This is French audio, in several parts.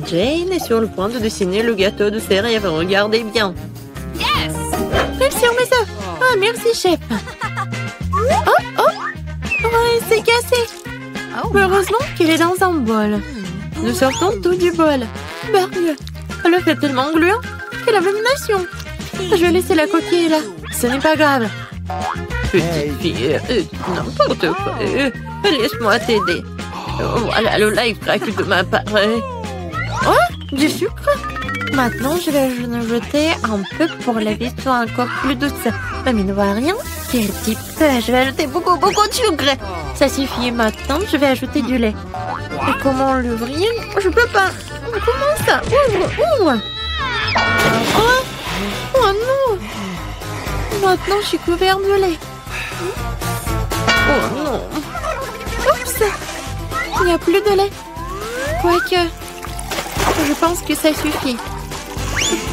Jane est sur le point de dessiner le gâteau de ses rêves. Regardez bien. Crème sur mes œufs. Ah, merci, chef. Oh, c'est cassé. Heureusement qu'il est dans un bol. Nous sortons tout du bol. Bargue. Le fait tellement gluant. Quelle abomination. Je vais laisser la coquille là. Ce n'est pas grave. Petite fille, n'importe quoi. Laisse-moi t'aider. Voilà le live crack de ma part. Oh, du sucre. Maintenant, je vais en jeter un peu pour la vie soit encore plus douce. Mamie ne voit rien. Quel petit peu. Je vais ajouter beaucoup de sucre. Ça suffit. Maintenant, je vais ajouter du lait. Et comment l'ouvrir? Je peux pas. Comment ça? Ouvre. Oh non. Maintenant, je suis couvert de lait. Oh non. Oups. Il n'y a plus de lait. Quoique, je pense que ça suffit.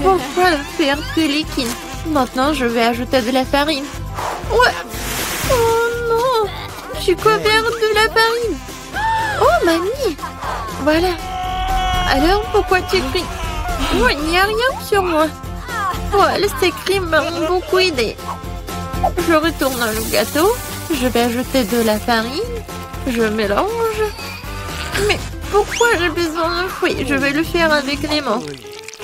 Pourquoi le faire plus liquide? Maintenant, je vais ajouter de la farine. Ouais. Oh non. Je suis couvert de la farine. Oh, mamie. Voilà. Alors, pourquoi tu cries? Oh, il n'y a rien sur moi. Ouais, ces crimes m'ont beaucoup aidé. Je retourne le gâteau. Je vais ajouter de la farine. Je mélange. Mais pourquoi j'ai besoin d'un fouet? Je vais le faire avec les mains.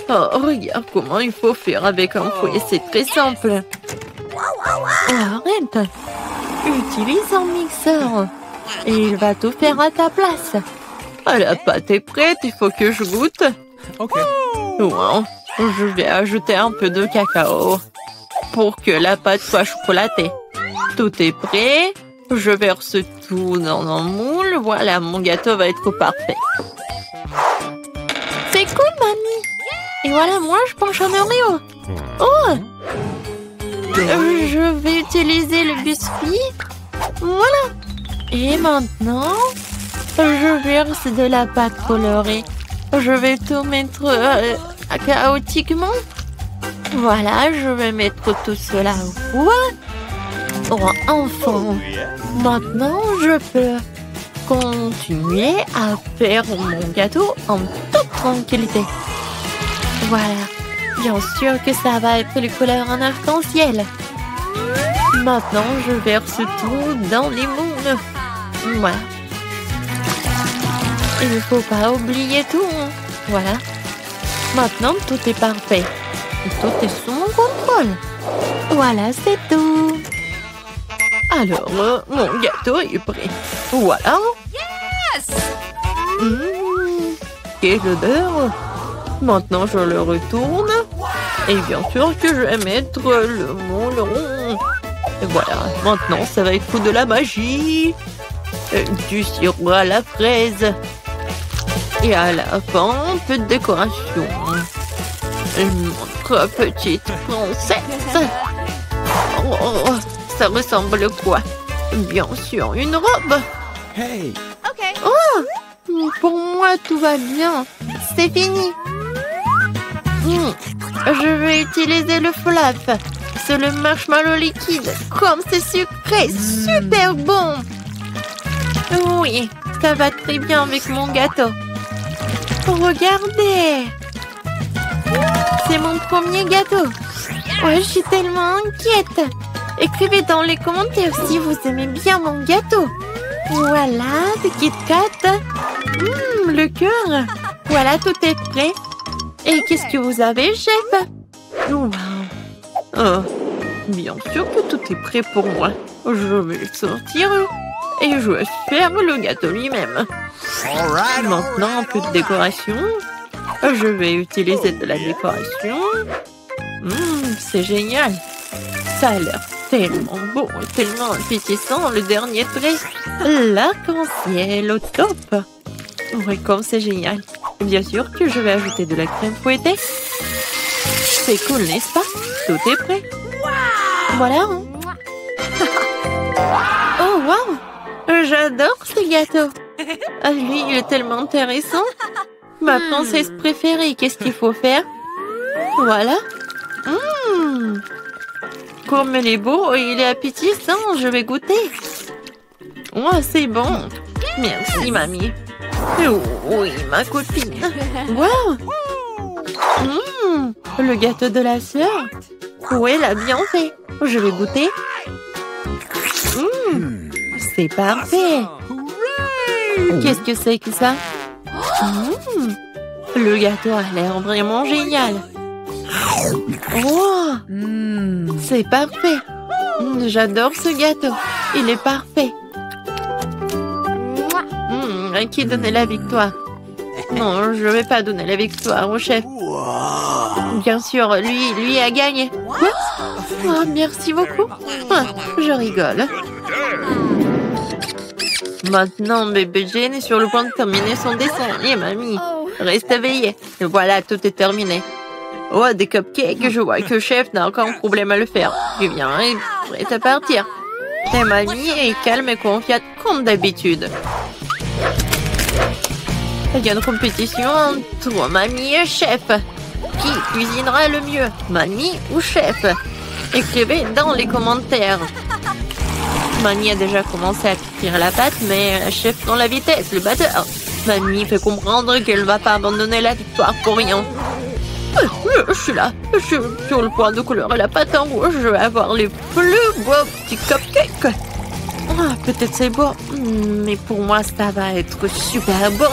Oh, regarde comment il faut faire avec un fouet. C'est très simple. Oh, arrête. Utilise un mixeur. Et il va tout faire à ta place. Ah, la pâte est prête. Il faut que je goûte. Ok. Wow. Je vais ajouter un peu de cacao pour que la pâte soit chocolatée. Tout est prêt. Je verse tout dans un moule. Voilà, mon gâteau va être parfait. C'est cool, mamie. Et voilà, moi, je penche un Oreo. Oh! Je vais utiliser le biscuit. Voilà. Et maintenant, je verse de la pâte colorée. Je vais tout mettre chaotiquement. Voilà, je vais mettre tout cela au four. Oh, enfin. Maintenant, je peux continuer à faire mon gâteau en toute tranquillité. Voilà. Bien sûr que ça va être les couleurs en arc-en-ciel. Maintenant, je verse tout dans les moules. Voilà. Il ne faut pas oublier tout. Voilà. Maintenant, tout est parfait. Et tout est sous mon contrôle. Voilà, c'est tout. Alors, mon gâteau est prêt. Voilà. Yes! Quelle odeur. Maintenant, je le retourne. Et bien sûr que je vais mettre le moule rond. Et voilà. Maintenant, ça va être de la magie. Du sirop à la fraise. Et à la fin, un peu de décoration. Notre petite princesse. Oh, ça ressemble à quoi? Bien sûr, une robe. Hey! Ok. Oh, pour moi, tout va bien. C'est fini. Je vais utiliser le flap. C'est le marshmallow liquide. Comme c'est sucré, super bon. Oui, ça va très bien avec mon gâteau. Regardez. C'est mon premier gâteau. Ouais, je suis tellement inquiète. Écrivez dans les commentaires si vous aimez bien mon gâteau. Voilà, le Kit Kat. Le cœur. Voilà, tout est prêt. Et qu'est-ce que vous avez, chef? Wow. Oh, bien sûr que tout est prêt pour moi. Je vais le sortir et je vais faire le gâteau lui-même. Maintenant, un peu de décoration. Je vais utiliser de la décoration. C'est génial. Ça a l'air tellement beau et tellement appétissant. Le dernier trait. L'arc-en-ciel au top. Oui, comme c'est génial. Bien sûr que je vais ajouter de la crème fouettée. C'est cool, n'est-ce pas? Tout est prêt. Voilà. Oh, wow. J'adore ce gâteau. Ah, lui, il est tellement intéressant. Ma princesse préférée, qu'est-ce qu'il faut faire? Voilà. Comme il est beau et il est appétissant, je vais goûter. Oh, c'est bon. Merci, mamie. Oui, ma copine. Wow. Le gâteau de la sœur. Oui, elle a bien fait. Je vais goûter. C'est parfait. Qu'est-ce que c'est que ça? Le gâteau a l'air vraiment génial. Wow. C'est parfait. J'adore ce gâteau. Il est parfait. Qui donnait la victoire? Non, je ne vais pas donner la victoire au chef. Bien sûr, lui a gagné. Quoi? Oh, merci beaucoup. Ah, je rigole. Maintenant, bébé Jane est sur le point de terminer son dessin. Et mamie, reste éveillée. Et voilà, tout est terminé. Oh, des cupcakes. Je vois que le chef n'a aucun problème à le faire. Tu viens et prête à partir. Et mamie est calme et confiante comme d'habitude. Il y a une compétition entre mamie et chef. Qui cuisinera le mieux, mamie ou chef? Écrivez dans les commentaires. Mamie a déjà commencé à cuire la pâte, mais chef prend la vitesse, le batteur. Mamie fait comprendre qu'elle ne va pas abandonner la victoire pour rien. Je suis là. Je suis sur le point de colorer la pâte en rouge. Je vais avoir les plus beaux petits cupcakes. Ah, peut-être c'est beau, mais pour moi, ça va être super bon.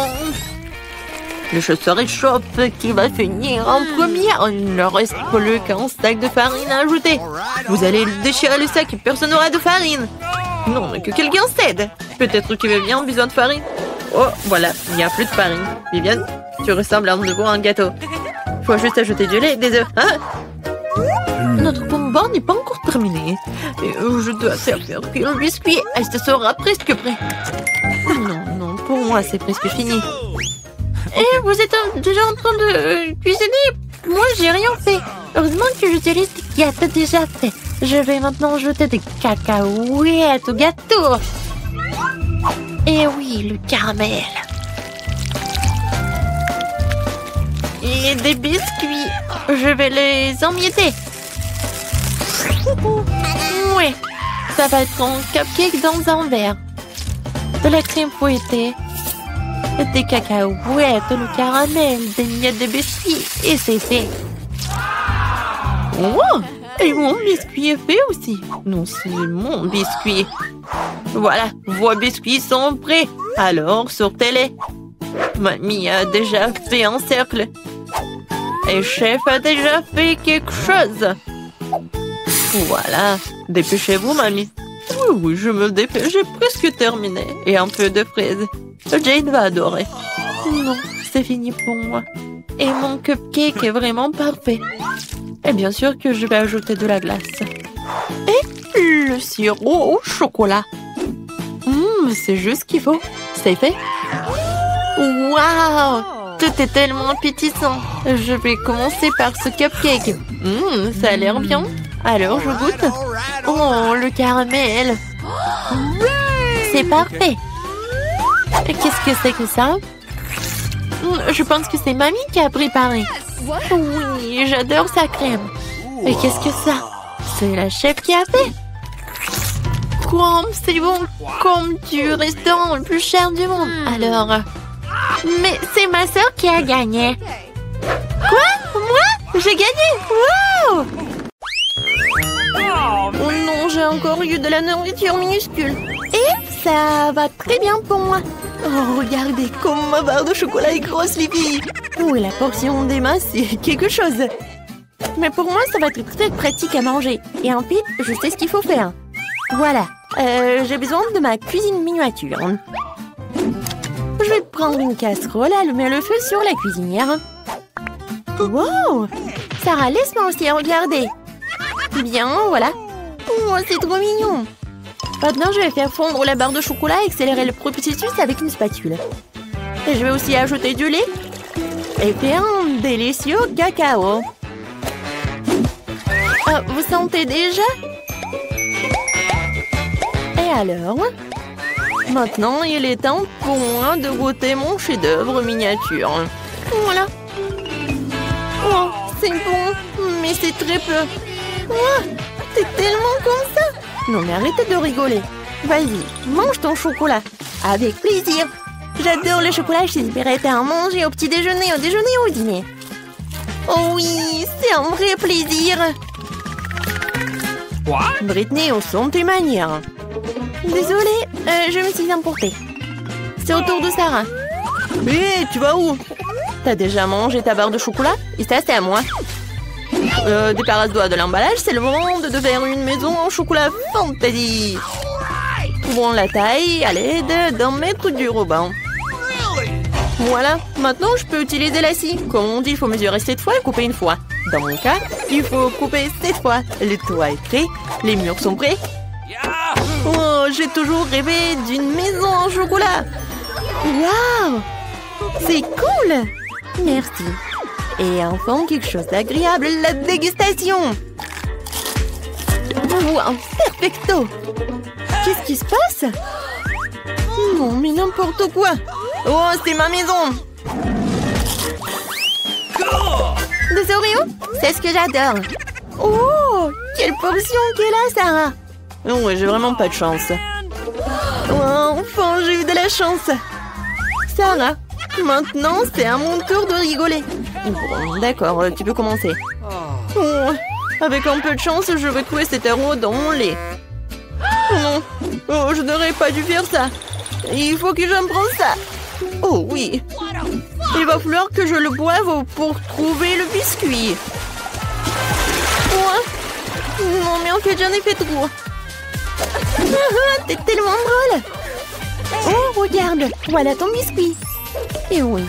Le chasseur échauffe qui va finir en première. Il ne reste plus qu'un sac de farine à ajouter. Vous allez déchirer le sac et personne n'aura de farine. Non, mais que quelqu'un cède. Peut-être que Viviane a besoin de farine. Oh, voilà, il n'y a plus de farine. Viviane, tu ressembles à un gâteau. Faut juste ajouter du lait et des œufs. Hein? Notre bonbon n'est pas encore terminé. Je dois servir le biscuit. Elle se sera presque prêt. Non, pour moi, c'est presque fini. Et vous êtes déjà en train de cuisiner? Moi, j'ai rien fait. Heureusement que j'utilise des gâteaux déjà faits. Je vais maintenant ajouter des cacahuètes au gâteau. Et oui, le caramel. Et des biscuits. Je vais les emietter. Oui, ça va être un cupcake dans un verre. De la crème fouettée. Des cacahuètes, le caramel, des miettes de biscuits. Et c'est fait. Oh, et mon biscuit est fait aussi. Non, c'est mon biscuit. Voilà, vos biscuits sont prêts. Alors, sortez-les. Mamie a déjà fait un cercle. Et chef a déjà fait quelque chose. Voilà, dépêchez-vous, mamie. Oui, je me dépêche, j'ai presque terminé. Et un peu de fraises. Jade va adorer. Non, c'est fini pour moi. Et mon cupcake est vraiment parfait. Et bien sûr que je vais ajouter de la glace. Et le sirop au chocolat. C'est juste ce qu'il faut. C'est fait. Waouh! Tout est tellement appétissant. Je vais commencer par ce cupcake. Ça a l'air bien. Alors, je goûte. Oh, le caramel. C'est parfait. Qu'est-ce que c'est que ça? Je pense que c'est mamie qui a préparé. Oui, j'adore sa crème. Et qu'est-ce que ça? C'est la chef qui a fait. Quoi? C'est bon, comme du restaurant le plus cher du monde. Alors... Mais c'est ma sœur qui a gagné. Quoi? Moi? J'ai gagné? Wow! Oh non, j'ai encore eu de la nourriture minuscule. Et ça va très bien pour moi. Oh, regardez comme ma barre de chocolat est grosse, les filles. Oui, la portion d'Emma, c'est quelque chose. Mais pour moi, ça va être très pratique à manger. Et en fait, je sais ce qu'il faut faire. Voilà, j'ai besoin de ma cuisine miniature. Je vais prendre une casserole, allumer le feu sur la cuisinière. Wow! Sarah, laisse-moi aussi regarder. Bien, voilà. Oh, c'est trop mignon. Maintenant, je vais faire fondre la barre de chocolat et accélérer le processus avec une spatule. Et je vais aussi ajouter du lait et faire un délicieux cacao. Vous sentez déjà? Et alors? Maintenant, il est temps pour moi de goûter mon chef-d'œuvre miniature. Voilà. Oh, c'est bon, mais c'est très peu. Oh, c'est tellement comme ça. Non, mais arrêtez de rigoler. Vas-y, mange ton chocolat. Avec plaisir. J'adore le chocolat, je suis prête à en manger au petit déjeuner, au déjeuner ou au dîner. Oh oui, c'est un vrai plaisir. What? Britney, au son de tes manières. Désolée, je me suis emportée. C'est au tour de Sarah. Hé, tu vas où? T'as déjà mangé ta barre de chocolat? Et ça, c'est à moi. Débarrasse-toi de l'emballage, c'est le moment de faire une maison en chocolat fantasy. Ouvrons la taille à l'aide d'un mètre du ruban. Voilà, maintenant je peux utiliser la scie. Comme on dit, il faut mesurer 7 fois et couper une fois. Dans mon cas, il faut couper 7 fois. Le toit est prêt, les murs sont prêts. Oh, j'ai toujours rêvé d'une maison en chocolat. Waouh, c'est cool. Merci. Et enfin, quelque chose d'agréable, la dégustation. Wow, perfecto. Qu'est-ce qui se passe? Non, mais n'importe quoi. Oh, c'est ma maison. Des Oreos? C'est ce que j'adore. Oh, quelle portion qu'elle a, Sarah. Oh, j'ai vraiment pas de chance. Oh, enfin, j'ai eu de la chance. Sarah, maintenant, c'est à mon tour de rigoler. Bon, d'accord, tu peux commencer. Oh, avec un peu de chance, je vais trouver cet euro dans mon lait. Non, oh, je n'aurais pas dû faire ça. Il faut que j'apprenne ça. Oh oui, il va falloir que je le boive pour trouver le biscuit. Quoi? Non, mais en fait, j'en ai fait trop. T'es tellement drôle. Oh, regarde, voilà ton biscuit. Et oui,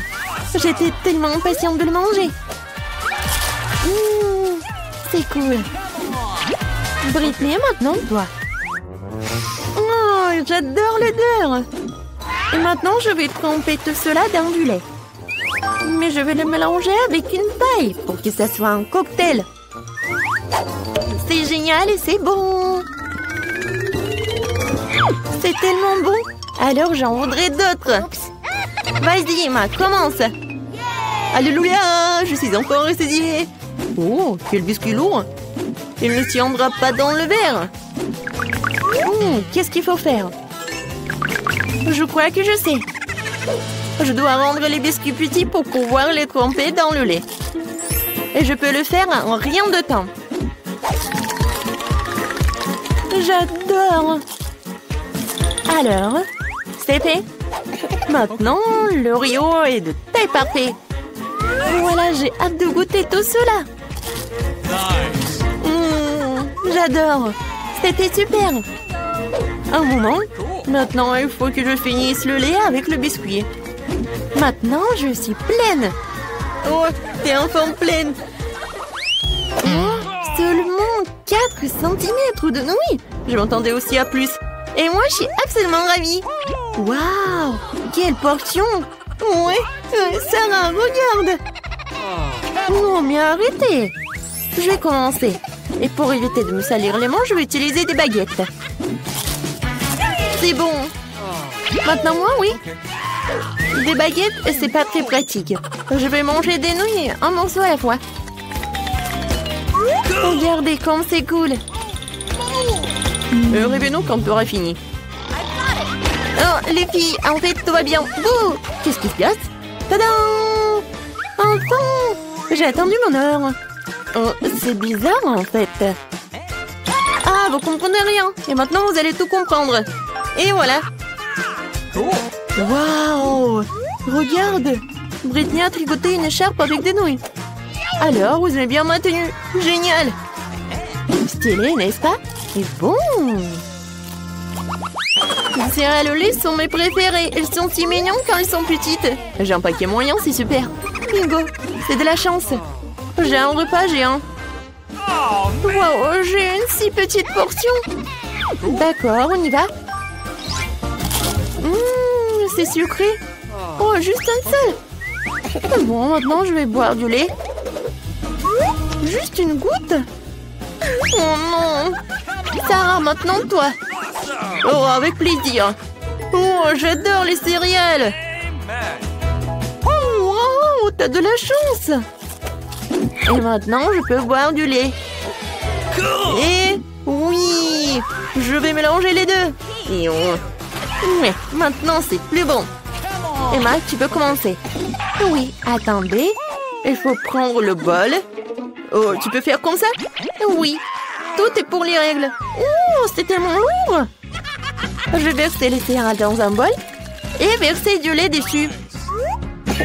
j'étais tellement impatiente de le manger. C'est cool. Britney, maintenant toi. Oh, j'adore l'odeur. Et maintenant, je vais tremper tout cela dans du lait. Mais je vais le mélanger avec une paille pour que ça soit un cocktail. C'est génial et c'est bon. C'est tellement bon. Alors, j'en voudrais d'autres. Vas-y, Emma, commence. Alléluia, je suis encore ressaisie. Oh, quel biscuit lourd. Il ne tiendra pas dans le verre. Qu'est-ce qu'il faut faire? Je crois que je sais. Je dois rendre les biscuits petits pour pouvoir les tremper dans le lait. Et je peux le faire en rien de temps. J'adore. Alors, c'est fait. Maintenant, l'Oreo est de taille parfaite. Voilà, j'ai hâte de goûter tout cela. J'adore. C'était super. Un moment. Maintenant, il faut que je finisse le lait avec le biscuit. Maintenant, je suis pleine. Oh, t'es enfin pleine. Oh, seulement 4 cm de nouilles. Je m'attendais aussi à plus. Et moi, je suis absolument ravie. Waouh, quelle portion. Ouais, Sarah, regarde. Non, mais arrêtez. Je vais commencer. Et pour éviter de me salir les mains, je vais utiliser des baguettes. C'est bon. Maintenant, moi, oui. Des baguettes, c'est pas très pratique. Je vais manger des nouilles, un morceau à la fois. Regardez comme c'est cool. Réveillez-nous quand tu auras fini. Oh, les filles, en fait, tout va bien. Bouh! Qu'est-ce qui se passe? Tadam! Enfin! J'ai attendu mon heure. Oh, c'est bizarre, en fait. Ah, vous comprenez rien. Et maintenant, vous allez tout comprendre. Et voilà. Waouh! Regarde! Britney a tricoté une écharpe avec des nouilles. Alors, vous aimez bien ma tenue? Génial! Stylé, n'est-ce pas? Et bon! Les céréales au lait sont mes préférées. Elles sont si mignonnes quand elles sont petites. J'ai un paquet moyen, c'est super. Bingo! C'est de la chance. J'ai un repas géant. Wow, j'ai une si petite portion. D'accord, on y va. C'est sucré. Oh, juste un seul. Bon, maintenant je vais boire du lait. Juste une goutte. Oh non. Sarah, maintenant toi. Oh, avec plaisir. Oh, j'adore les céréales. Oh, wow, t'as de la chance. Et maintenant, je peux boire du lait. Et oui, je vais mélanger les deux. Et ouais, maintenant c'est plus bon. Emma, tu peux commencer. Oui, attendez. Il faut prendre le bol. Oh, tu peux faire comme ça? Oui. Tout est pour les règles. Oh, c'est tellement lourd. Je vais verser les céréales dans un bol et verser du lait dessus.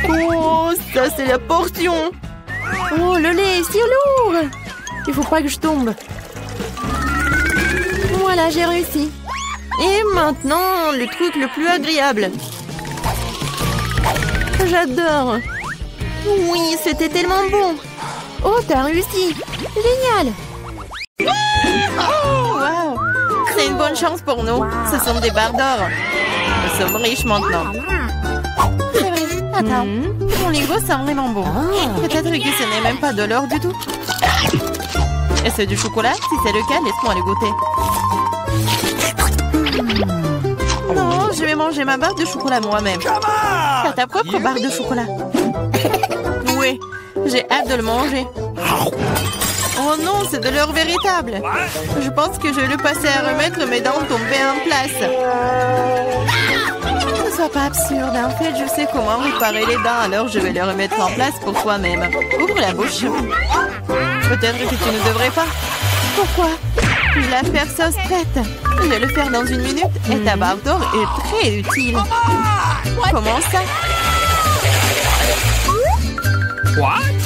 Oh, ça c'est la portion. Oh, le lait est si lourd. Il faut pas que je tombe. Voilà, j'ai réussi. Et maintenant, le truc le plus agréable. J'adore. Oui, c'était tellement bon. Oh, t'as réussi. Génial. Oh, wow. C'est une bonne chance pour nous. Ce sont des barres d'or. Nous sommes riches maintenant. C'est vrai. Attends. Mon Lego sent vraiment bon. Peut-être que ce n'est même pas de l'or du tout. Est-ce du chocolat? Si c'est le cas, laisse-moi le goûter. Non, je vais manger ma barre de chocolat moi-même. T'as ta propre barre de chocolat. Oui, j'ai hâte de le manger. Oh non, c'est de l'or véritable. Je pense que je vais le passer à remettre mes dents tombées en place. Ne sois pas absurde. En fait, je sais comment réparer les dents, alors je vais les remettre en place pour toi-même. Ouvre la bouche. Peut-être que tu ne devrais pas. Pourquoi? Je la faire sauce prête. Je vais le faire dans 1 minute et ta barre d'or est très utile. Comment ça?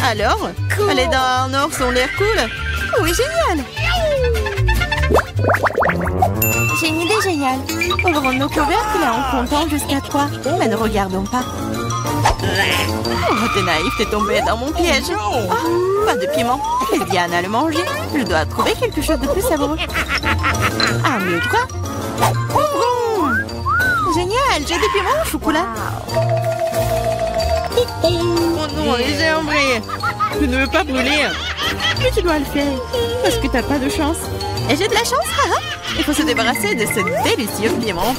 Alors, les dents en or sont l'air cool. Oui, génial. J'ai une idée géniale. Ouvrons nos couvercles en comptant jusqu'à 3. Mais ne regardons pas. Oh, t'es naïf, t'es tombé dans mon piège. Oh, pas de piment. Et Diane a le manger. Je dois trouver quelque chose de plus savoureux. 1, 2, 3. Ouvrons. Génial, j'ai des piments au chocolat. Oh non, j'ai embrayé. Tu ne veux pas brûler. Mais tu dois le faire. Parce que t'as pas de chance. Et j'ai de la chance, haha. Il faut se débarrasser de ce délicieux piment.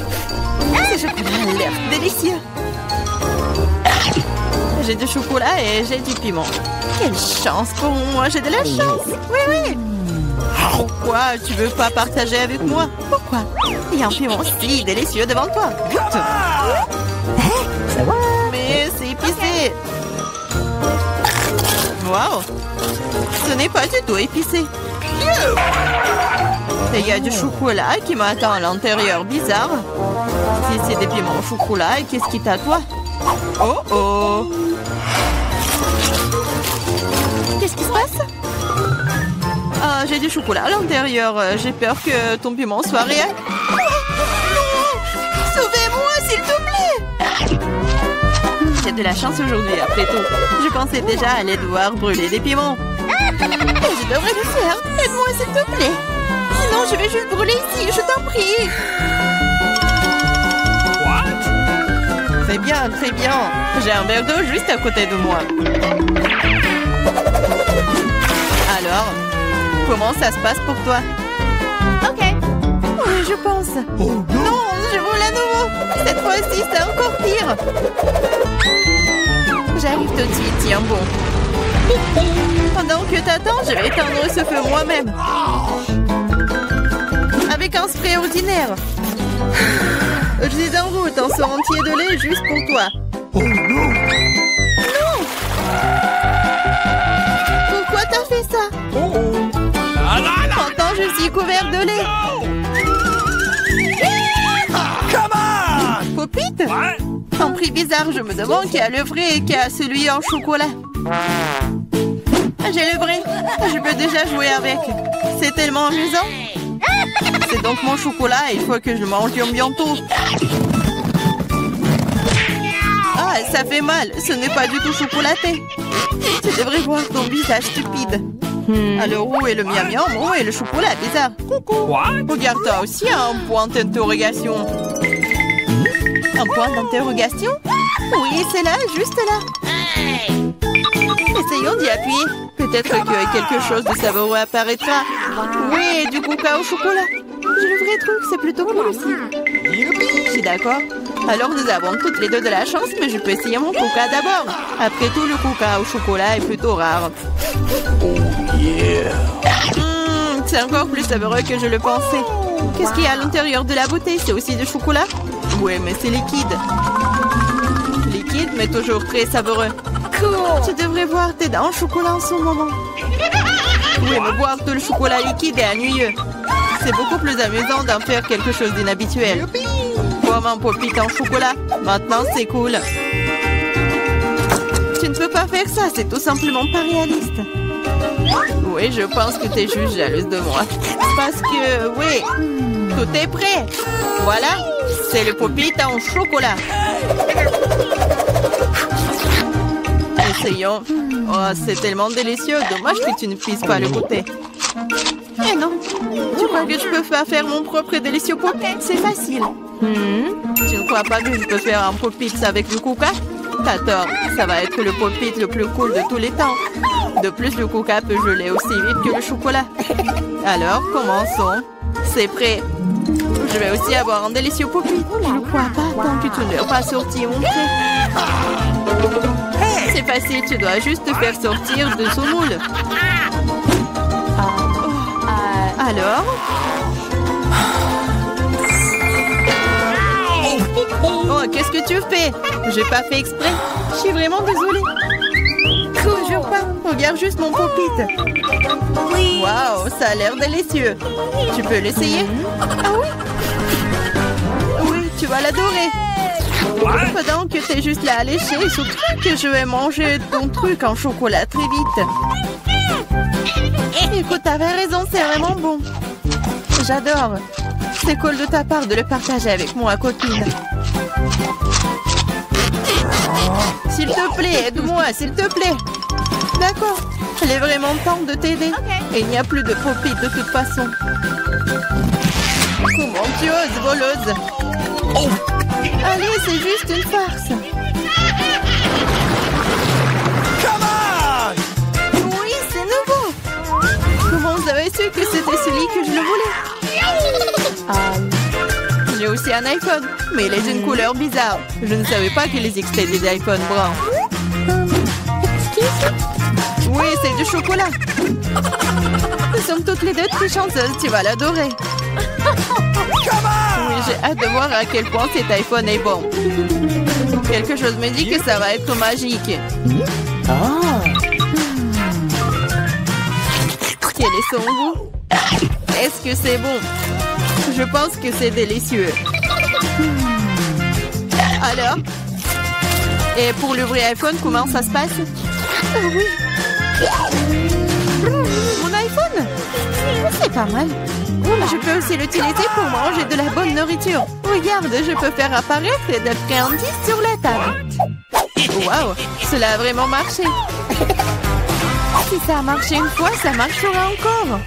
Ce chocolat a l'air délicieux. J'ai du chocolat et j'ai du piment. Quelle chance pour moi, j'ai de la chance. Oui, oui. Pourquoi tu veux pas partager avec moi? Pourquoi? Il y a un piment si délicieux devant toi. Goûte. Mais c'est épicé. Waouh. Ce n'est pas du tout épicé. Et il y a du chocolat qui m'attend à l'intérieur. Bizarre. Si c'est des piments au chocolat, qu'est-ce qui t'attend? Oh oh. Qu'est-ce qui se passe? Ah, j'ai du chocolat à l'intérieur. J'ai peur que ton piment soit réel. Oh, non! Sauvez-moi, s'il te plaît! J'ai de la chance aujourd'hui, après tout. Je pensais déjà aller devoir brûler des piments. Je devrais le faire. Aide-moi, s'il te plaît. Sinon, je vais juste brûler ici. Je t'en prie. Très bien, très bien. J'ai un verre d'eau juste à côté de moi. Alors, comment ça se passe pour toi? Ok. Oui, je pense. Oh, non, je roule à nouveau. Cette fois-ci, c'est encore pire. J'arrive tout de suite, tiens bon. Pendant que t'attends, je vais éteindre ce feu moi-même. Avec un spray ordinaire. Je suis en route, un seau entier de lait juste pour toi. Oh non! Non! Pourquoi t'as fait ça? Pourtant, je suis couvert de lait. Popite? Un prix bizarre, je me demande qui a le vrai et qui a celui en chocolat. J'ai le vrai. Je peux déjà jouer avec. C'est tellement amusant. C'est donc mon chocolat et il faut que je le mange bientôt. Ah, ça fait mal. Ce n'est pas du tout chocolaté. Tu devrais voir ton visage stupide. Alors où est le miam miam? Où est le chocolat bizarre? Regarde, toi aussi un point d'interrogation. Un point d'interrogation? Oui, c'est là, juste là. Essayons d'y appuyer. Peut-être que quelque chose de savoureux apparaîtra. Oui, du coca au chocolat. J'ai le vrai truc, c'est plutôt cool aussi. Je suis d'accord. Alors nous avons toutes les deux de la chance, mais je peux essayer mon coca d'abord. Après tout, le coca au chocolat est plutôt rare. Oh yeah. C'est encore plus savoureux que je le pensais. Qu'est-ce qu'il y a à l'intérieur de la bouteille? C'est aussi du chocolat? Ouais, mais c'est liquide. mais toujours très savoureux. Cool. Tu devrais voir tes dents au chocolat en ce moment. Oui, mais boire tout le chocolat liquide est ennuyeux. C'est beaucoup plus amusant d'en faire quelque chose d'inhabituel. Comme un pop-it en chocolat. Maintenant, c'est cool. Tu ne peux pas faire ça, c'est tout simplement pas réaliste. Oui, je pense que tu es juste jalouse de moi. Parce que, oui, tout est prêt. Voilà, c'est le pop-it en chocolat. Essayons. Oh, c'est tellement délicieux. Dommage que tu ne puisses pas le goûter. Eh non. Tu crois que je peux pas faire mon propre délicieux pop-it? C'est facile. Tu ne crois pas que je peux faire un pop-it avec du coca? T'as tort. Ça va être le pop-it le plus cool de tous les temps. De plus, le coca peut geler aussi vite que le chocolat. Alors, commençons. C'est prêt. Je vais aussi avoir un délicieux pop-it. Je ne crois pas tant que tu ne l'as pas sorti, mon frère. C'est facile, tu dois juste te faire sortir de son moule. Alors? Oh, qu'est-ce que tu fais? J'ai pas fait exprès. Je suis vraiment désolée. Toujours pas. Regarde juste mon pop-it. Waouh, ça a l'air délicieux. Tu peux l'essayer? Ah oui? Oui, tu vas l'adorer. Pendant que t'es juste là à lécher, surtout que je vais manger ton truc en chocolat très vite. Écoute, t'avais raison, c'est vraiment bon. J'adore. C'est cool de ta part de le partager avec moi, copine. S'il te plaît, aide-moi, s'il te plaît. D'accord. Il est vraiment temps de t'aider. Et il n'y a plus de pop-it de toute façon. Comment tu oses, voleuse? Allez, c'est juste une farce. Oui, c'est nouveau. Comment vous avez su que c'était celui que je le voulais? J'ai aussi un iPhone, mais il est d'une couleur bizarre. Je ne savais pas qu'il existait des iPhones bruns. Oui, c'est du chocolat. Nous sommes toutes les deux très chanceuses, tu vas l'adorer. Oui, j'ai hâte de voir à quel point cet iPhone est bon. Quelque chose me dit que ça va être magique. Quel est son goût? Est-ce que c'est bon? Je pense que c'est délicieux. Alors? Et pour le vrai iPhone, comment ça se passe? Oh oui. Mon iPhone? C'est pas mal. Je peux aussi l'utiliser pour manger de la bonne nourriture. Regarde, je peux faire apparaître des friandises sur la table. Waouh, cela a vraiment marché. Si ça a marché une fois, ça marchera encore.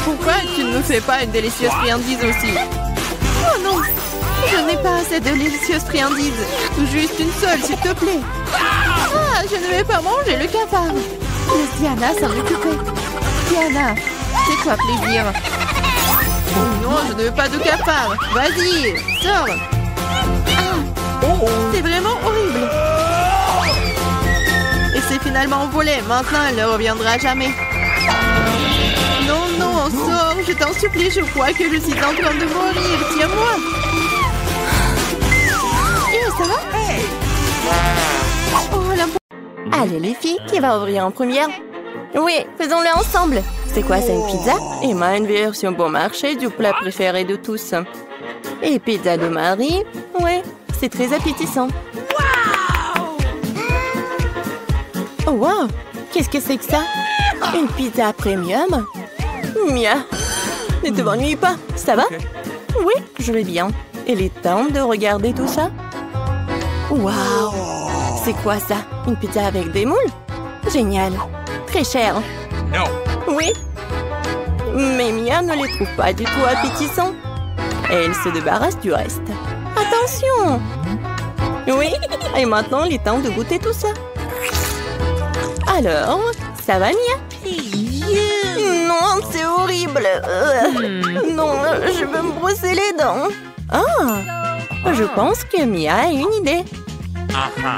Pourquoi tu ne me fais pas une délicieuse friandise aussi? Oh non, je n'ai pas assez de délicieuses friandises. Juste une seule, s'il te plaît. Ah, je ne vais pas manger le cafard. Laisse Diana s'en occuper. Diana, fais-toi plaisir. Non, je ne veux pas de cafard. Vas-y, sors. Ah, c'est vraiment horrible. Et c'est finalement volé. Maintenant, elle ne reviendra jamais. Non, non, sors, je t'en supplie, je crois que je suis en train de mourir. Tiens-moi. Ça va? Oh, la... Allez, les filles, qui va ouvrir en première? Oui, faisons-le ensemble. C'est quoi, c'est une pizza? Emma, une version bon marché du plat préféré de tous. Et pizza de Marie? Oui, c'est très appétissant. Oh, wow! Qu'est-ce que c'est que ça? Une pizza premium? Mia! Ne te m'ennuie pas, ça va? Oui, je vais bien. Il est temps de regarder tout ça. Waouh! C'est quoi ça? Une pizza avec des moules? Génial! Très cher. Non. Oui. Mais Mia ne les trouve pas du tout appétissants. Et elle se débarrasse du reste. Attention! Oui, et maintenant il est temps de goûter tout ça. Alors, ça va Mia? Non, c'est horrible. Non, je veux me brosser les dents. Ah! Je pense que Mia a une idée.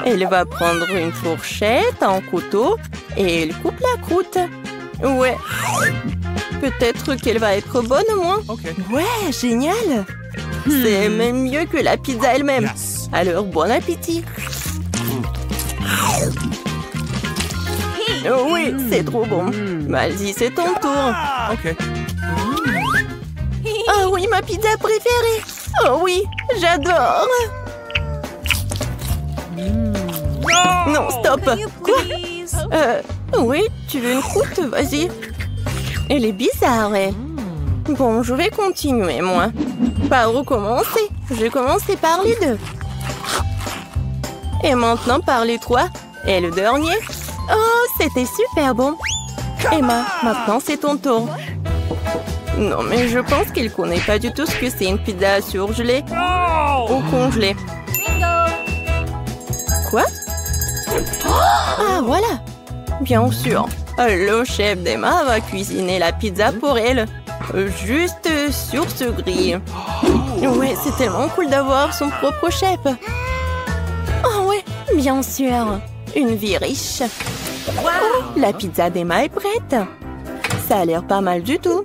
Elle va prendre une fourchette, un couteau et elle coupe la croûte. Ouais. Peut-être qu'elle va être bonne au moins. Okay. Ouais, génial. C'est même mieux que la pizza elle-même. Alors, bon appétit. Oh oui, c'est trop bon. Vas-y, c'est ton tour. Okay. Oh oui, ma pizza préférée. Oh oui, j'adore. Non, stop. Quoi? Oui, tu veux une croûte? Vas-y. Elle est bizarre, elle. Bon, je vais continuer, moi. Par où commencer? Je vais commencer par les deux. Et maintenant, par les trois. Et le dernier? Oh, c'était super bon. Emma, maintenant, c'est ton tour. Non, mais je pense qu'il connaît pas du tout ce que c'est une pizza surgelée ou congelée. Quoi? Ah, voilà. Bien sûr. Le chef d'Emma va cuisiner la pizza pour elle. Juste sur ce grill. Ouais, c'est tellement cool d'avoir son propre chef. Oh ouais, bien sûr. Une vie riche. Oh, la pizza d'Emma est prête. Ça a l'air pas mal du tout.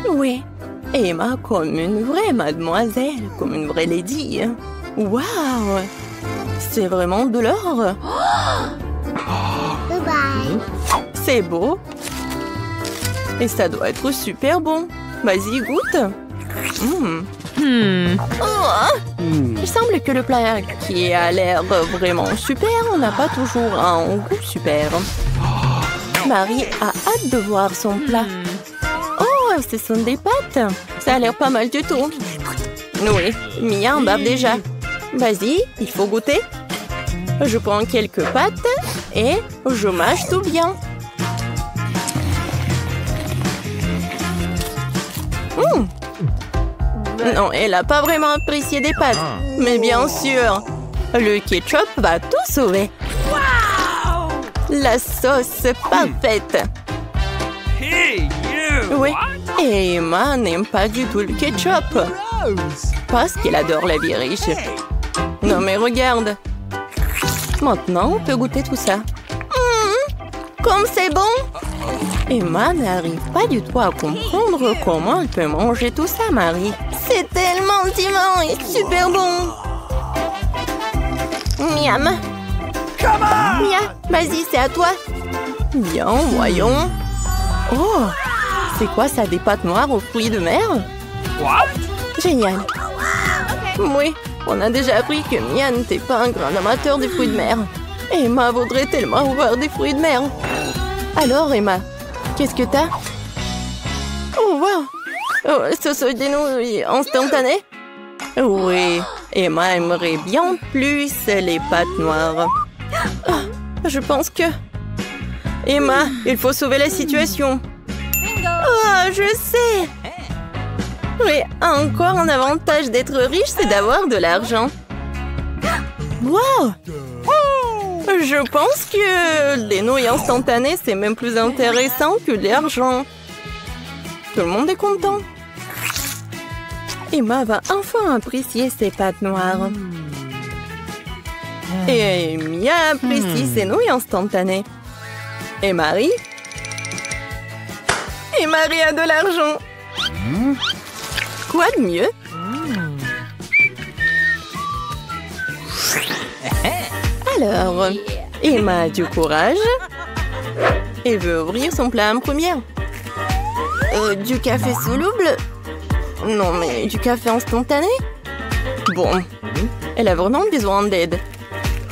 Oui, Emma comme une vraie mademoiselle, comme une vraie lady. Waouh! C'est vraiment de l'or. C'est beau. Et ça doit être super bon. Vas-y, goûte. Oh, il semble que le plat qui a l'air vraiment super n'a pas toujours un goût super. Marie a hâte de voir son plat. Oh, ce sont des pâtes. Ça a l'air pas mal du tout. Oui, Mia en bave déjà. Vas-y, il faut goûter. Je prends quelques pâtes et je mâche tout bien. Non, elle n'a pas vraiment apprécié des pâtes. Mais bien sûr, le ketchup va tout sauver. La sauce parfaite. Oui, et Emma n'aime pas du tout le ketchup. Parce qu'elle adore la vie riche. Non mais regarde. Maintenant, on peut goûter tout ça. Comme c'est bon! Emma n'arrive pas du tout à comprendre comment elle peut manger tout ça, Marie. C'est tellement divin et super bon! Miam! Mia, vas-y, c'est à toi! Bien, voyons. Oh! C'est quoi ça, des pâtes noires aux fruits de mer? Génial! Oui, on a déjà appris que Mia n'était pas un grand amateur des fruits de mer. Emma voudrait tellement voir des fruits de mer. Alors, Emma, qu'est-ce que t'as? Oh, wow! Oh, ce sont des nouilles instantanées? Oui, Emma aimerait bien plus les pâtes noires. Oh, je pense que... Emma, il faut sauver la situation. Oh, je sais! Oui, encore un avantage d'être riche, c'est d'avoir de l'argent. Wow! Je pense que les nouilles instantanées, c'est même plus intéressant que l'argent. Tout le monde est content. Emma va enfin apprécier ses pâtes noires. Et Mia apprécie ses nouilles instantanées. Et Marie? Et Marie a de l'argent. Quoi de mieux? Alors, Emma a du courage et veut ouvrir son plat en première. Du café soluble? Non, mais du café instantané? Bon, elle a vraiment besoin d'aide.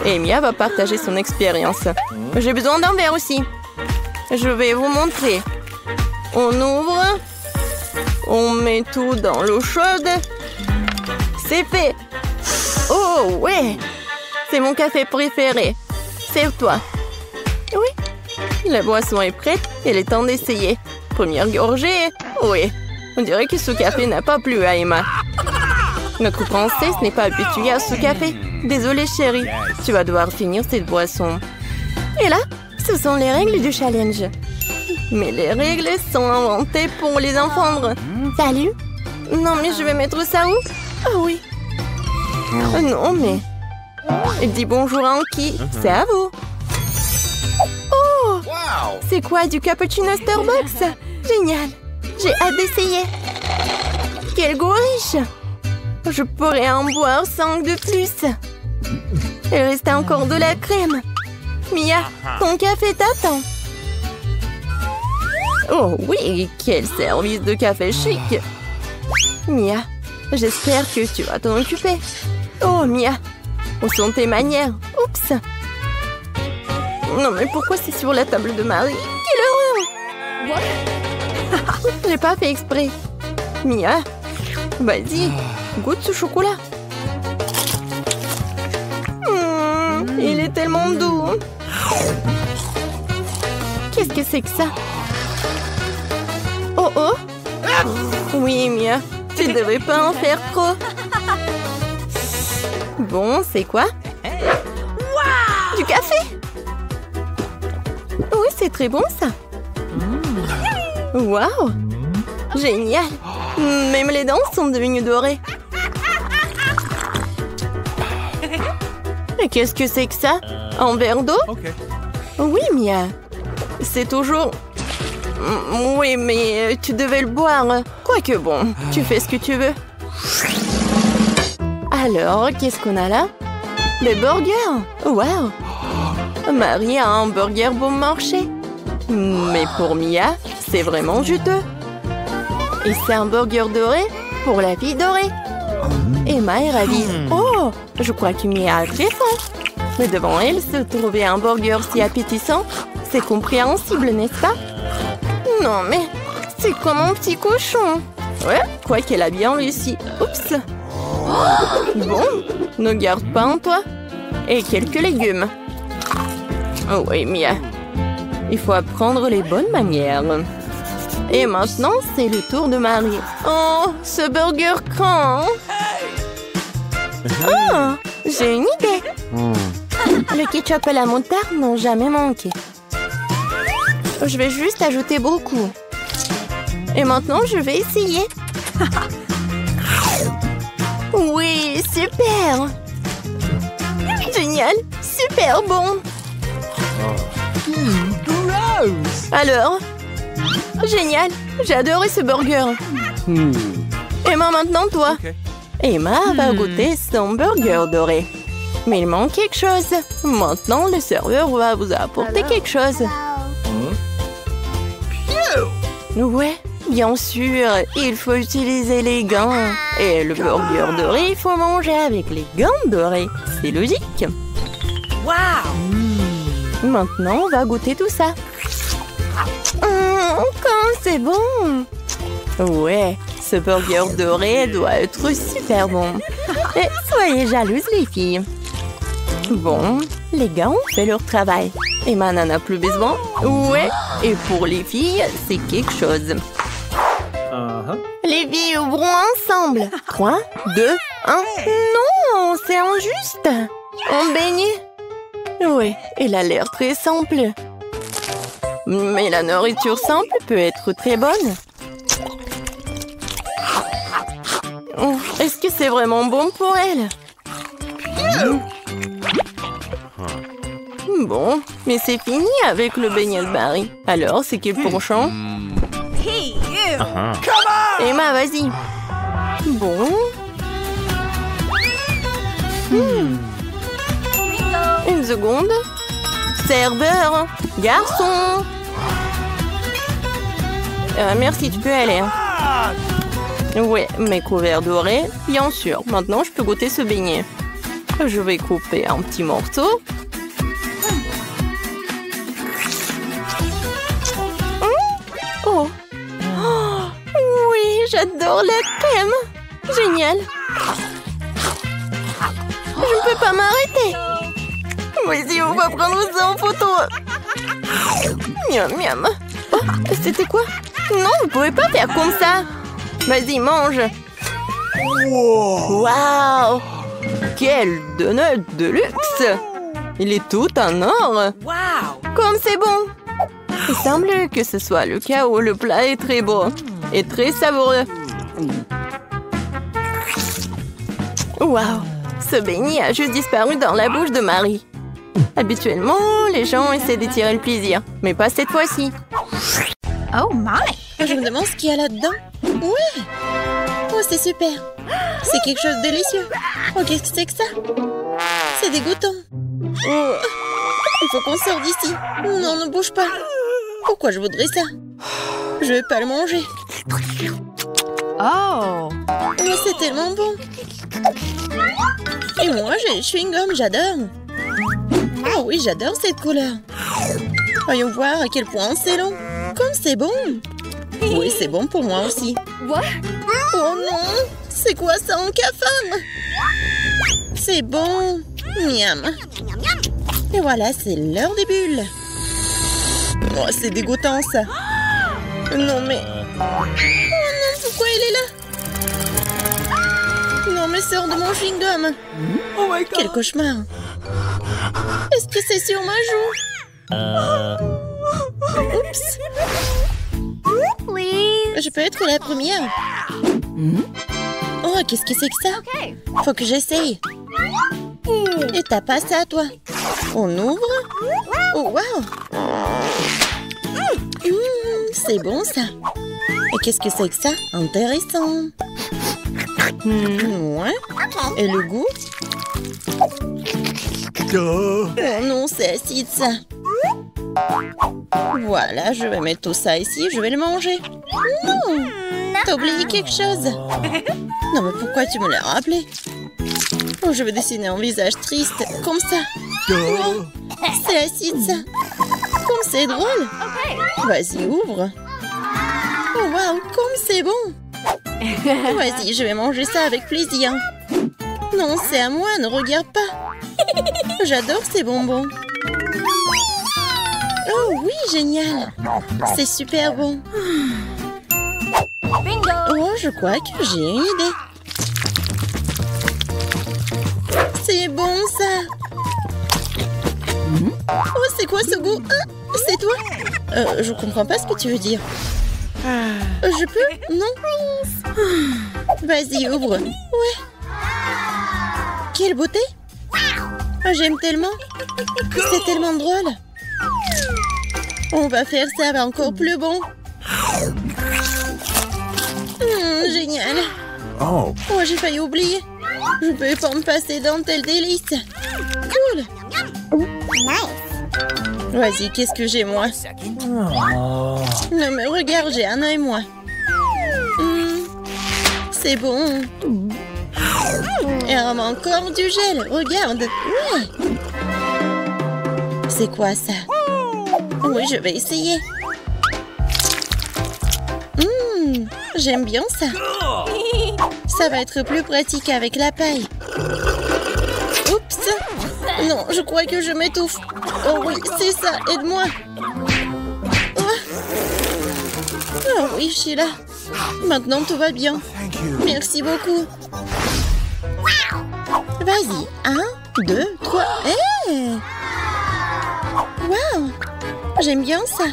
Et Mia va partager son expérience. J'ai besoin d'un verre aussi. Je vais vous montrer. On ouvre. On met tout dans l'eau chaude. C'est fait. Oh, ouais. C'est mon café préféré. Serve-toi. Oui. La boisson est prête. Il est temps d'essayer. Première gorgée. Oui. On dirait que ce café n'a pas plu à Emma. Notre princesse n'est pas habituée à ce café. Désolée, chérie. Tu vas devoir finir cette boisson. Et là, ce sont les règles du challenge. Mais les règles sont inventées pour les enfants. Salut. Non, mais je vais mettre ça où? Ah oui. Non, mais... Elle dit bonjour à Anki. C'est à vous. Oh! C'est quoi, du cappuccino Starbucks? Génial. J'ai hâte d'essayer. Quel gros riche! Je pourrais en boire 5 de plus. Il reste encore de la crème. Mia, ton café t'attend. Oh oui, quel service de café chic. Mia, j'espère que tu vas t'en occuper. Oh Mia, où sont tes manières? Oups. Non mais pourquoi c'est sur la table de Marie? Quelle horreur! J'ai pas fait exprès. Mia, vas-y, goûte ce chocolat. Il est tellement doux. Qu'est-ce que c'est que ça? Oh oh. Oui, Mia, tu devrais pas en faire trop. Bon, c'est quoi? Du café? Oui, c'est très bon ça. Waouh! Génial! Même les dents sont devenues dorées. Et qu'est-ce que c'est que ça? Un verre d'eau? Oui, Mia. C'est toujours... Oui, mais tu devais le boire. Quoique bon, tu fais ce que tu veux. Alors, qu'est-ce qu'on a là? Des burgers! Waouh! Marie a un burger bon marché. Mais pour Mia, c'est vraiment juteux. Et c'est un burger doré pour la fille dorée. Emma est ravie. Oh, je crois que Mia a très faim. Mais devant elle, se trouver un burger si appétissant, c'est compréhensible, n'est-ce pas? Non, mais c'est comme un petit cochon. Ouais, quoi qu'elle a bien réussi. Oups. Bon, ne garde pas en toi. Et quelques légumes. Oh oui, Mia. Il faut apprendre les bonnes manières. Et maintenant, c'est le tour de Marie. Oh, ce burger craint. Oh, j'ai une idée. Le ketchup et la moutarde n'ont jamais manqué. Je vais juste ajouter beaucoup. Et maintenant, je vais essayer. Oui, super. Génial, super bon. Alors? Génial, j'ai adoré ce burger. Emma, maintenant toi. Emma va goûter son burger doré. Mais il manque quelque chose. Maintenant, le serveur va vous apporter quelque chose. Ouais, bien sûr, il faut utiliser les gants. Et le burger doré, il faut manger avec les gants dorés. C'est logique. Maintenant, on va goûter tout ça. Comme c'est bon! Ouais, ce burger doré doit être super bon. Et soyez jalouses, les filles. Bon, les gars ont fait leur travail. Emma n'en a plus besoin. Ouais, et pour les filles, c'est quelque chose. Les filles ouvrons ensemble. 3, 2, 1. Non, c'est injuste. On baigne. Ouais, elle a l'air très simple. Mais la nourriture simple peut être très bonne. Oh, est-ce que c'est vraiment bon pour elle? Bon, mais c'est fini avec le beignet de Marie. Alors, c'est quel penchant? Emma, vas-y. Bon. Une seconde. Serveur, garçon. Merci, tu peux aller. Ouais, mes couverts dorés, bien sûr. Maintenant, je peux goûter ce beignet. Je vais couper un petit morceau. Oh. Oui, j'adore la crème. Génial. Je ne peux pas m'arrêter. Vas-y, on va prendre ça en photo. Miam, miam. Oh, c'était quoi? Non, vous pouvez pas faire comme ça. Vas-y, mange. Waouh! Quel donut de luxe! Il est tout en or. Comme c'est bon. Il semble que ce soit le cas où le plat est très beau et très savoureux. Waouh! Ce beignet a juste disparu dans la bouche de Marie. Habituellement, les gens essaient de tirer le plaisir, mais pas cette fois-ci. Oh my! Je me demande ce qu'il y a là-dedans. Oui! Oh, c'est super. C'est quelque chose de délicieux. Oh, qu'est-ce que c'est que ça? C'est dégoûtant. Oh, il faut qu'on sorte d'ici. Non, ne bouge pas. Pourquoi je voudrais ça? Je vais pas le manger. Oh. Oh, c'est tellement bon. Et moi, j'ai le chewing-gum, j'adore. Oh oui, j'adore cette couleur. Voyons voir à quel point c'est long. Comme c'est bon. Oui, c'est bon pour moi aussi. What? Oh non, c'est quoi ça en cafard? C'est bon. Miam. Et voilà, c'est l'heure des bulles. Oh, c'est dégoûtant ça. Non mais... Oh non, pourquoi il est là? Non mais sors de mon chewing-gum. Oh my God. Quel cauchemar. Est-ce que c'est sur ma joue? Oups. Please. Je peux être la première. Oh, qu'est-ce que c'est que ça? Okay. Faut que j'essaye. Et t'as pas ça, toi? On ouvre? Oh, wow! C'est bon, ça. Et qu'est-ce que c'est que ça? Intéressant. Ouais. Et le goût? Oh non, c'est acide, ça. Voilà, je vais mettre tout ça ici, je vais le manger. Non! T'as oublié quelque chose? Non, mais pourquoi tu me l'as rappelé? Oh, je vais dessiner un visage triste, comme ça. Oh, c'est acide, ça. Comme c'est drôle. Vas-y, ouvre. Oh, waouh, comme c'est bon. Vas-y, je vais manger ça avec plaisir. Non, c'est à moi, ne regarde pas. J'adore ces bonbons. Oh oui, génial. C'est super bon. Bingo. Oh, je crois que j'ai une idée. C'est bon, ça. Oh, c'est quoi ce goût? Ah, c'est toi? Je comprends pas ce que tu veux dire. Je peux? Non? Vas-y, ouvre. Ouais. Quelle beauté! Oh, j'aime tellement. C'est tellement drôle. On va faire ça encore plus bon. Génial. Oh. Oh, j'ai failli oublier. Je peux pas me passer d'un tel délice. Cool. Vas-y, qu'est-ce que j'ai, moi? Non, mais regarde, j'ai un œil, moi. C'est bon. Et on a encore du gel, regarde. Ouais. C'est quoi, ça? Oui, je vais essayer. J'aime bien ça. Ça va être plus pratique avec la paille. Oups. Non, je crois que je m'étouffe. Oh oui, c'est ça, aide-moi. Oh oui, je suis là. Maintenant, tout va bien. Merci beaucoup. Vas-y, 1, 2, 3. Hey! Waouh! J'aime bien ça.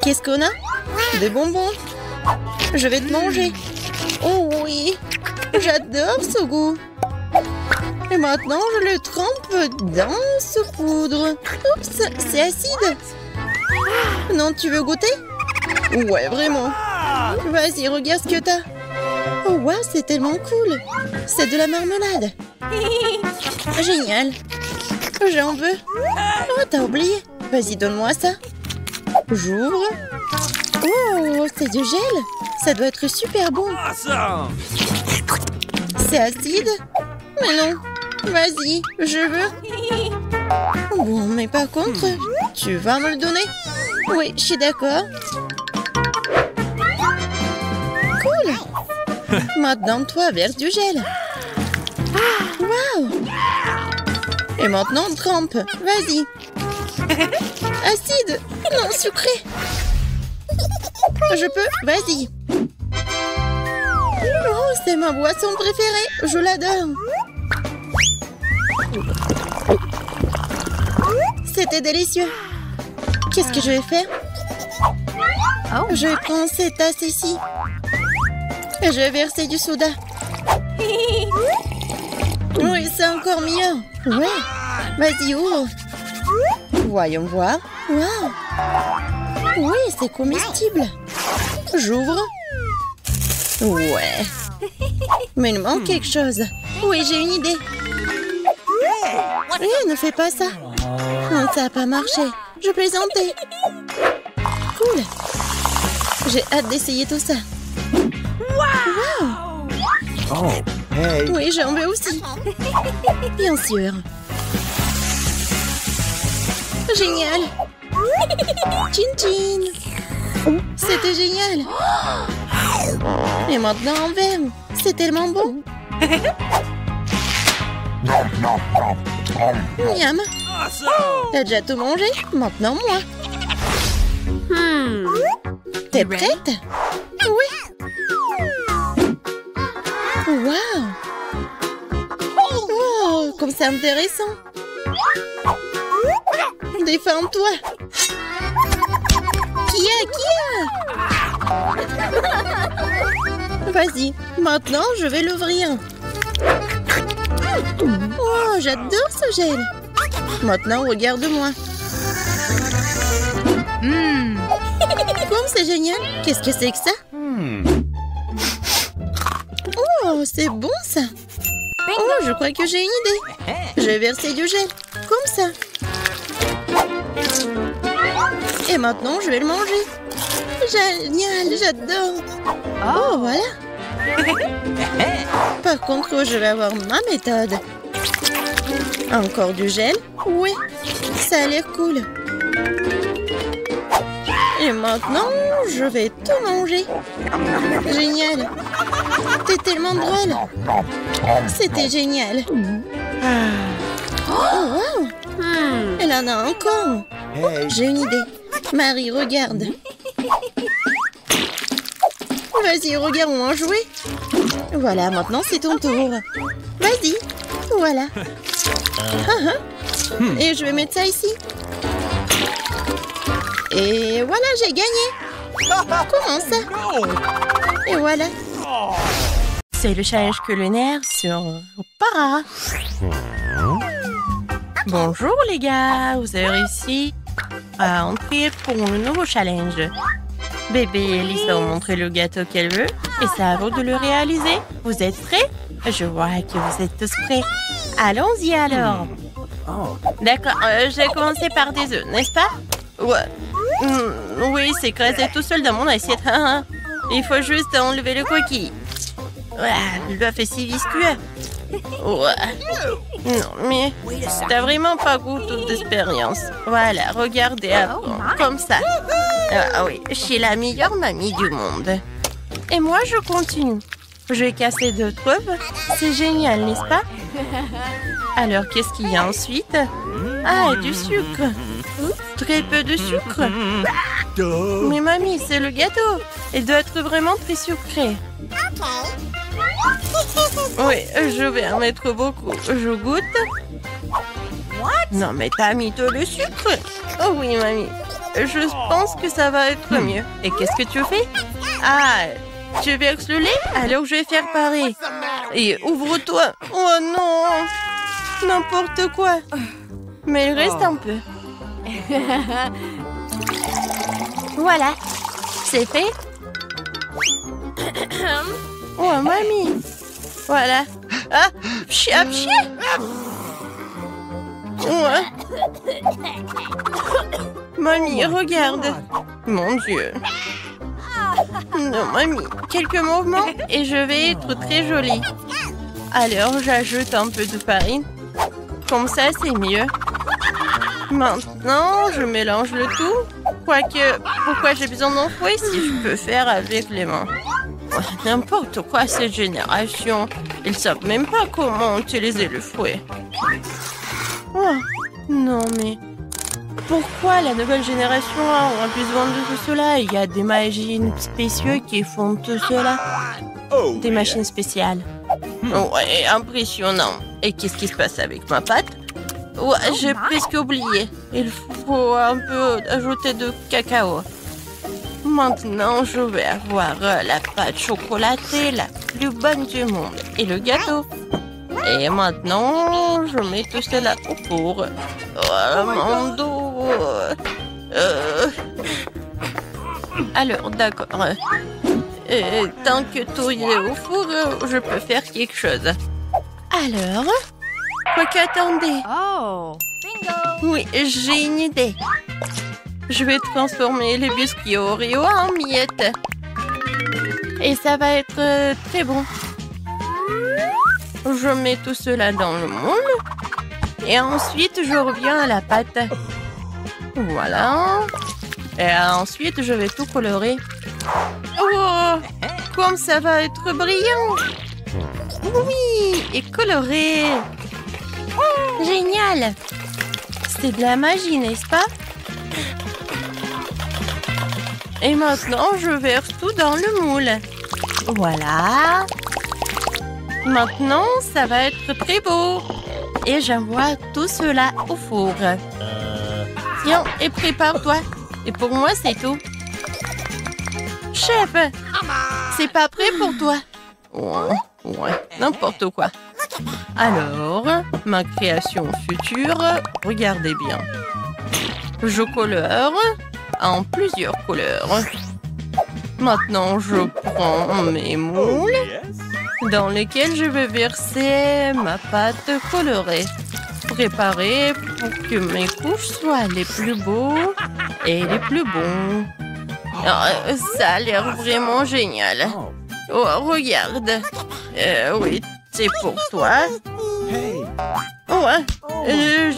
Qu'est-ce qu'on a? Des bonbons. Je vais te manger. Oh oui! J'adore ce goût. Et maintenant, je le trempe dans ce poudre. Oups, c'est acide. Non, tu veux goûter? Ouais, vraiment. Vas-y, regarde ce que t'as. Oh, wow, c'est tellement cool. C'est de la marmelade. Génial. J'en veux. Oh, t'as oublié. Vas-y, donne-moi ça. J'ouvre. Oh, c'est du gel. Ça doit être super bon. C'est acide? Mais non. Vas-y, je veux. Bon, mais par contre, tu vas me le donner? Oui, je suis d'accord. Cool. Maintenant, toi, verse du gel. Waouh. Et maintenant, trempe. Vas-y. Acide. Non, sucré. Je peux? Vas-y. Oh, c'est ma boisson préférée. Je l'adore. C'était délicieux. Qu'est-ce que je vais faire? Je vais prendre cette tasse ici. Et je vais verser du soda. Oui, c'est encore mieux. Ouais. Vas-y, ouvre. Voyons voir. Waouh. Oui, c'est comestible. J'ouvre. Ouais. Mais il manque quelque chose. Oui, j'ai une idée. Ne fais pas ça. Non, ça n'a pas marché. Je plaisantais. Cool. J'ai hâte d'essayer tout ça. Wow. Oh, hey. Oui, j'en veux aussi. Bien sûr. Génial. Chin chin. C'était génial. Et maintenant en verre. C'est tellement bon. Miam. T'as déjà tout mangé? Maintenant moi. T'es prête? Oui. Wow. Oh, comme c'est intéressant. Défends-toi. Qui a? Vas-y, maintenant je vais l'ouvrir. Oh, j'adore ce gel. Maintenant, regarde-moi. Comme c'est génial. Qu'est-ce que c'est que ça? Oh, c'est bon ça. Oh, je crois que j'ai une idée. Je vais verser du gel. Comme ça. Et maintenant, je vais le manger. Génial, j'adore. Oh, voilà. Par contre, je vais avoir ma méthode. Encore du gel? Oui, ça a l'air cool. Et maintenant, je vais tout manger. Génial. T'es tellement drôle. C'était génial. Oh, wow. Elle en a encore. Hey. J'ai une idée. Marie, regarde. Vas-y, regarde-moi jouer. Voilà, maintenant c'est ton tour. Vas-y. Voilà. Et je vais mettre ça ici. Et voilà, j'ai gagné. Comment ça? Et voilà. C'est le challenge culinaire sur Para. Bonjour les gars, vous avez réussi à entrer pour le nouveau challenge. Bébé et Elisa ont montré le gâteau qu'elle veut et c'est à vous de le réaliser. Vous êtes prêts? Je vois que vous êtes tous prêts. Allons-y alors. D'accord, j'ai commencé par des œufs, n'est-ce pas? Ouais. Oui, c'est écrasé tout seul dans mon assiette. Il faut juste enlever le coquille. L'œuf est si visqueux. Non, mais t'as vraiment pas goût d'expérience. Voilà, regardez avant, comme ça. Ah oui, je suis la meilleure mamie du monde. Et moi, je continue. Je vais casser 2 œufs. C'est génial, n'est-ce pas? Alors, qu'est-ce qu'il y a ensuite? Ah, du sucre. Très peu de sucre. Mais mamie, c'est le gâteau. Il doit être vraiment très sucré. Oui, je vais en mettre beaucoup. Je goûte. Non, mais t'as mis tout le sucre. Oh oui, mamie. Je pense que ça va être mieux. Et qu'est-ce que tu fais? Ah, tu verses le lait? Alors je vais faire pareil. Et ouvre-toi. Oh non. N'importe quoi. Mais il reste un peu. Voilà. C'est fait. Oh, mamie. Voilà. Ah, pchi. Ouais. Mamie, regarde. Mon Dieu. Non, mamie. Quelques mouvements et je vais être très jolie. Alors, j'ajoute un peu de farine. Comme ça, c'est mieux. Maintenant, je mélange le tout. Quoique, pourquoi j'ai besoin d'un fouet si je peux faire avec les mains? N'importe quoi, cette génération. Ils savent même pas comment utiliser le fouet. Oh, non, mais... Pourquoi la nouvelle génération a besoin de tout cela? Il y a des machines spéciales qui font tout cela. Des machines spéciales. Ouais, impressionnant. Et qu'est-ce qui se passe avec ma pâte? Ouais, j'ai presque oublié. Il faut un peu ajouter de cacao. Maintenant, je vais avoir la pâte chocolatée la plus bonne du monde. Et le gâteau. Et maintenant, je mets tout cela au four. Oh, mon dos. Alors, d'accord. Tant que tout est au four, je peux faire quelque chose. Alors, quoi qu'attendez. Oh, bingo! Oui, j'ai une idée. Je vais transformer les biscuits Oreo en miettes. Et ça va être très bon. Je mets tout cela dans le moule. Et ensuite, je reviens à la pâte. Voilà. Et ensuite, je vais tout colorer. Oh, comme ça va être brillant. Oui, et coloré. Génial. C'est de la magie, n'est-ce pas? Et maintenant, je verse tout dans le moule. Voilà. Maintenant, ça va être très beau. Et j'envoie tout cela au four. Tiens, et prépare-toi. Et pour moi, c'est tout. Chef, c'est pas prêt pour toi. Ouais, n'importe quoi. Alors, ma création future, regardez bien. Je colore en plusieurs couleurs. Maintenant, je prends mes moules dans lesquels je vais verser ma pâte colorée. Préparée pour que mes couches soient les plus beaux et les plus bons. Oh, ça a l'air vraiment génial. Oh, regarde. Oui, c'est pour toi. Hey. Ouais,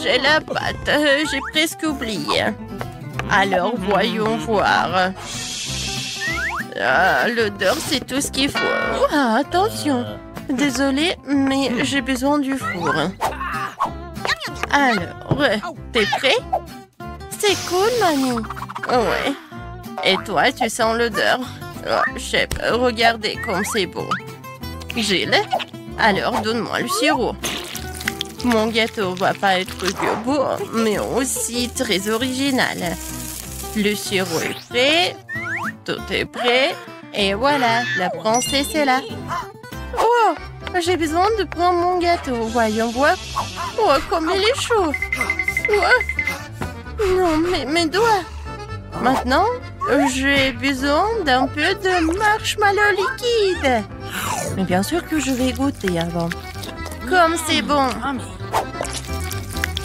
j'ai la pâte. J'ai presque oublié. Alors, voyons voir. Ah, l'odeur, c'est tout ce qu'il faut. Ah, attention. Désolée, mais j'ai besoin du four. Alors, t'es prêt? C'est cool, mamie. Ouais. Et toi, tu sens l'odeur? Oh, chef, regardez comme c'est beau. Gilles, alors donne-moi le sirop. Mon gâteau va pas être que beau, mais aussi très original. Le sirop est prêt. Tout est prêt. Et voilà, la princesse est là. Oh, j'ai besoin de prendre mon gâteau. Voyons voir. Oh, comme il est chaud. Oh. Non, mes doigts. Maintenant, j'ai besoin d'un peu de marshmallow liquide. Mais bien sûr que je vais goûter avant. Comme c'est bon.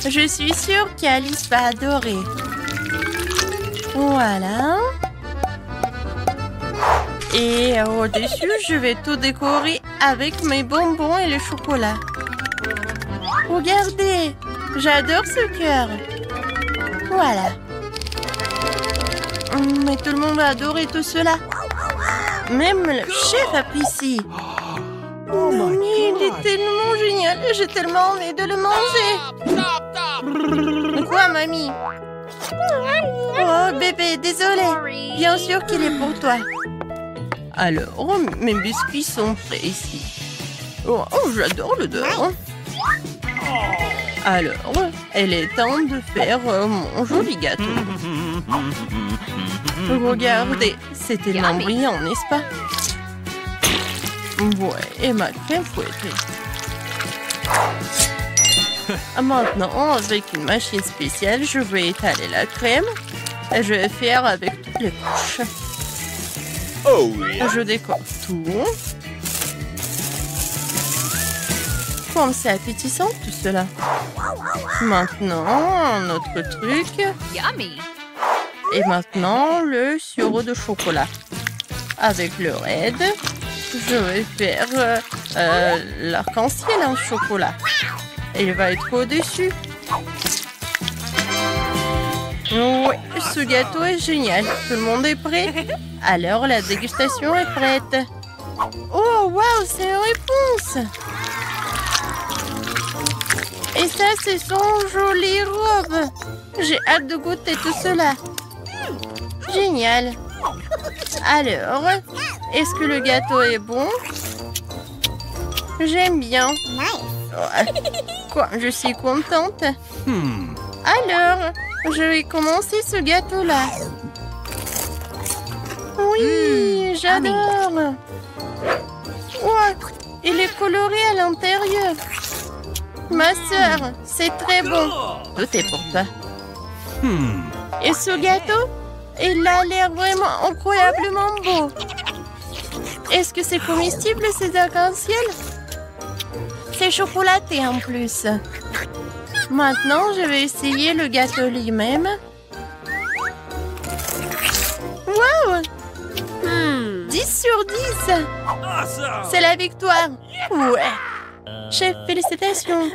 Je suis sûre qu'Alice va adorer. Voilà. Et au-dessus, je vais tout décorer avec mes bonbons et le chocolat. Regardez, j'adore ce cœur. Voilà. Mais tout le monde va adorer tout cela. Même le chef apprécie. Mais il est tellement génial. J'ai tellement envie de le manger. Quoi, mamie? Oh, bébé, désolé. Bien sûr qu'il est pour toi. Alors, mes biscuits sont prêts ici. Oh, j'adore l'odeur. Alors, il est temps de faire mon joli gâteau. Regardez, c'est tellement brillant, n'est-ce pas? Ouais, et ma crème fouettée. Maintenant, avec une machine spéciale, je vais étaler la crème. Et je vais faire avec toutes les couches. Oh, yeah. Je décore tout. Comme c'est appétissant tout cela. Maintenant, un autre truc. Yummy! Et maintenant, le sirop de chocolat. Avec le raid, je vais faire l'arc-en-ciel en chocolat. Il va être au-dessus. Oui, ce gâteau est génial. Tout le monde est prêt? Alors, la dégustation est prête. Oh, waouh, c'est une réponse! Et ça, c'est son jolie robe. J'ai hâte de goûter tout cela. Génial. Alors, est-ce que le gâteau est bon? J'aime bien. Quoi, je suis contente. Alors, je vais commencer ce gâteau-là. Oui, j'adore. Ouais, il est coloré à l'intérieur. Ma sœur, c'est très bon. Tout est pour toi. Et ce gâteau, il a l'air vraiment incroyablement beau. Est-ce que c'est comestible ces arcs-en-ciel? C'est chocolaté en plus. Maintenant, je vais essayer le gâteau lui-même. Wow! 10 sur 10! C'est la victoire! Ouais! Chef, félicitations!